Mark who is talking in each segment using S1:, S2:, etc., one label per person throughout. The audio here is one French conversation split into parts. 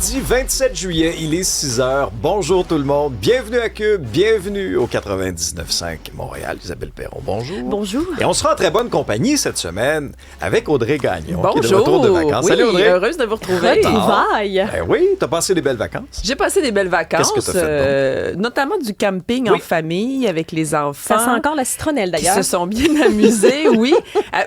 S1: Mardi 27 juillet, il est 6h. Bonjour tout le monde. Bienvenue à Cube. Bienvenue au 99.5 Montréal. Isabelle Perron, bonjour.
S2: Bonjour.
S1: Et on sera en très bonne compagnie cette semaine avec Audrey Gagnon,
S3: bonjour.
S1: qui est de retour de vacances.
S3: Oui,
S1: Salut Audrey.
S3: heureuse de vous retrouver.
S2: Retrouvailles.
S1: Ben oui, t'as passé des belles vacances.
S3: J'ai passé des belles vacances,
S1: Qu'est-ce que t'as fait
S3: notamment du camping
S1: Oui.
S3: en famille avec les enfants.
S2: Ça sent encore la citronnelle,
S3: Qui
S2: d'ailleurs.
S3: se sont bien amusés, oui.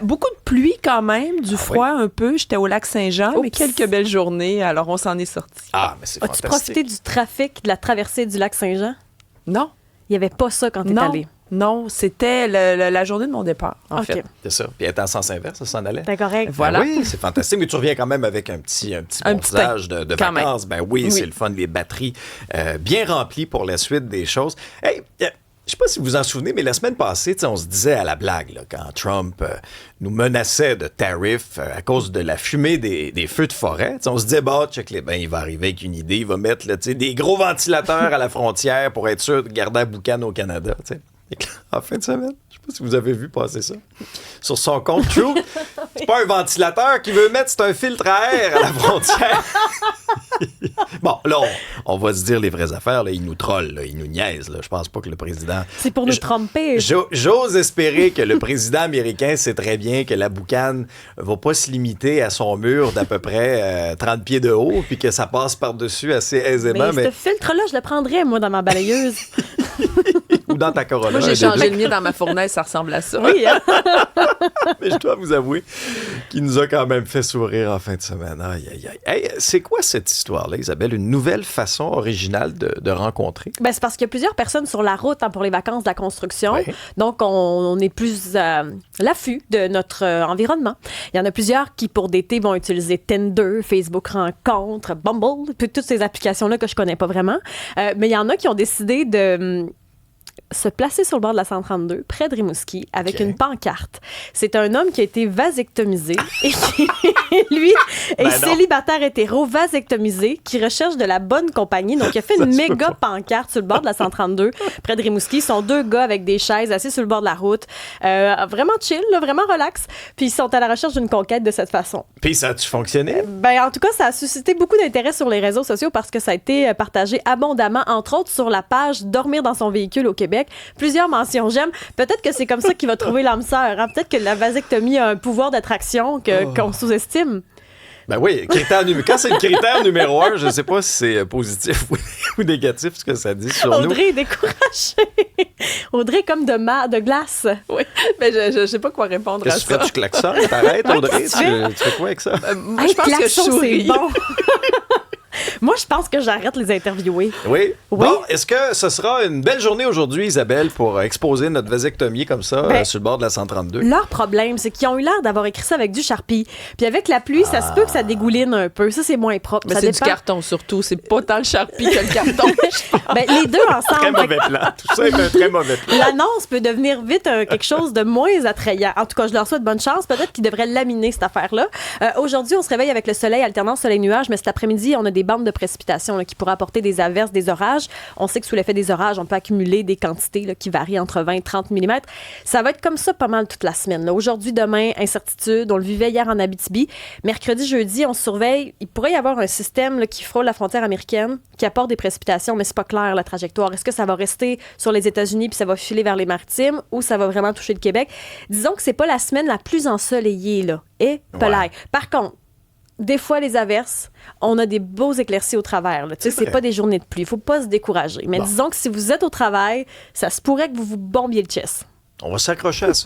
S3: Beaucoup de pluie quand même, du froid un peu. J'étais au lac Saint-Jean, mais
S2: Oups.
S3: quelques belles journées, alors on s'en est sortis.
S1: Ah, mais c'est
S2: As-tu
S1: fantastique.
S2: profité du trafic de la traversée du lac Saint-Jean?
S3: Non,
S2: Il n'y avait pas ça quand t'es
S3: non,
S2: allé.
S3: non, c'était la journée de mon départ, en
S2: OK.
S3: fait.
S1: C'est ça. Puis elle était en sens inverse, ça s'en allait.
S2: T'es correct.
S3: Voilà.
S1: Ben oui, c'est fantastique, mais tu reviens quand même avec un petit bonzage de
S3: quand
S1: vacances. Ben oui,
S3: Oui.
S1: c'est le fun, les batteries bien remplies pour la suite des choses. Hey, je sais pas si vous vous en souvenez, mais la semaine passée, on se disait à la blague, là, quand Trump nous menaçait de tarifs à cause de la fumée des feux de forêt, on se disait, bah, check les, ben, il va arriver avec une idée, il va mettre là, des gros ventilateurs à la frontière pour être sûr de garder la boucane au Canada. T'sais. Et en fin de semaine, je sais pas si vous avez vu passer ça. Sur son compte True, c'est pas un ventilateur qu'il veut mettre, c'est un filtre à air à la frontière. Bon, là, on va se dire les vraies affaires. Là. Il nous troll, là, il nous niaise. Là. Je pense pas que le président...
S2: C'est pour nous tromper.
S1: J'ose espérer que le président américain sait très bien que la boucane va pas se limiter à son mur d'à peu près 30 pieds de haut, puis que ça passe par-dessus assez aisément.
S2: Mais ce filtre-là, je le prendrais, moi, dans ma balayeuse.
S1: Ou dans ta Corolla.
S3: Moi, j'ai
S1: un des
S3: changé
S1: deux.
S3: le mien dans ma fournaise, ça ressemble à ça.
S2: Oui, hein?
S1: Mais je dois vous avouer qu'il nous a quand même fait sourire en fin de semaine. Aïe, aïe, aïe. Hey, c'est quoi cette histoire-là, Isabelle? Une nouvelle façon originale de rencontrer?
S2: Ben, c'est parce qu'il y a plusieurs personnes sur la route pour les vacances de la construction.
S1: Oui.
S2: Donc, on est plus à l'affût de notre environnement. Il y en a plusieurs qui, pour d'été, vont utiliser Tinder, Facebook Rencontres, Bumble, puis toutes ces applications-là que je connais pas vraiment. Mais il y en a qui ont décidé de se placer sur le bord de la 132, près de Rimouski, avec
S1: OK.
S2: une pancarte. C'est un homme qui a été vasectomisé et qui, lui, est
S1: Ben non.
S2: célibataire hétéro, vasectomisé, qui recherche de la bonne compagnie. Donc, il a fait une méga pancarte sur le bord de la 132, près de Rimouski. Ils sont deux gars avec des chaises assis sur le bord de la route. Vraiment chill, là, vraiment relax. Puis, ils sont à la recherche d'une conquête de cette façon.
S1: Puis ça a-tu fonctionné?
S2: Ben, en tout cas, ça a suscité beaucoup d'intérêt sur les réseaux sociaux parce que ça a été partagé abondamment, entre autres sur la page Dormir dans son véhicule au Québec. Plusieurs mentions j'aime. Peut-être que c'est comme ça qu'il va trouver l'âme sœur. Hein? Peut-être que la vasectomie a un pouvoir d'attraction qu'on sous-estime.
S1: Ben oui, quand c'est le critère numéro 1, je ne sais pas si c'est positif ou négatif ce que ça dit sur nous.
S2: Audrey est découragée. Audrey est comme de glace.
S3: Oui, mais je sais pas quoi répondre à
S1: Qu'est-ce que tu fais?
S3: ça.
S1: Tu klaxonnes? T'arrêtes, Audrey?
S2: qu'est-ce que
S1: Tu fais quoi avec ça?
S3: Moi,
S2: Hey,
S3: je pense que je
S2: klaxon, c'est
S3: souris.
S2: bon. Moi, je pense que j'arrête les interviewer.
S1: Oui.
S2: Oui.
S1: Bon, est-ce que ce sera une belle journée aujourd'hui, Isabelle, pour exposer notre vasectomie comme ça
S2: Ben,
S1: sur le bord de la 132?
S2: Leur problème, c'est qu'ils ont eu l'air d'avoir écrit ça avec du Sharpie. Puis avec la pluie, ça se peut que ça dégouline un peu. Ça, c'est moins propre.
S3: Mais
S2: Ça
S3: c'est du
S2: dépend.
S3: carton surtout. C'est pas tant le Sharpie que le carton.
S2: Ben, les deux
S1: Très
S2: ensemble.
S1: mauvais plan. Tout ça est un très mauvais plan.
S2: L'annonce peut devenir vite quelque chose de moins attrayant. En tout cas, je leur souhaite bonne chance. Peut-être qu'ils devraient laminer cette affaire-là. Aujourd'hui, on se réveille avec le soleil, alternance soleil-nuage, mais cet après-midi, on a des bandes de précipitations là, qui pourraient apporter des averses, des orages. On sait que sous l'effet des orages, on peut accumuler des quantités là, qui varient entre 20 et 30 mm. Ça va être comme ça pas mal toute la semaine. Là. Aujourd'hui, demain, incertitude. On le vivait hier en Abitibi. Mercredi, jeudi, on surveille. Il pourrait y avoir un système là, qui frôle la frontière américaine, qui apporte des précipitations, mais c'est pas clair la trajectoire. Est-ce que ça va rester sur les États-Unis puis ça va filer vers les Maritimes ou ça va vraiment toucher le Québec? Disons que c'est pas la semaine la plus ensoleillée, là. Et polaire. Par contre, des fois, les averses, on a des beaux éclaircies au travers. Là. Tu sais, c'est
S1: vrai.
S2: pas des journées de pluie. Il faut pas se décourager. Mais
S1: Bon.
S2: disons que si vous êtes au travail, ça se pourrait que vous vous bombiez le chest.
S1: On va s'accrocher à ça.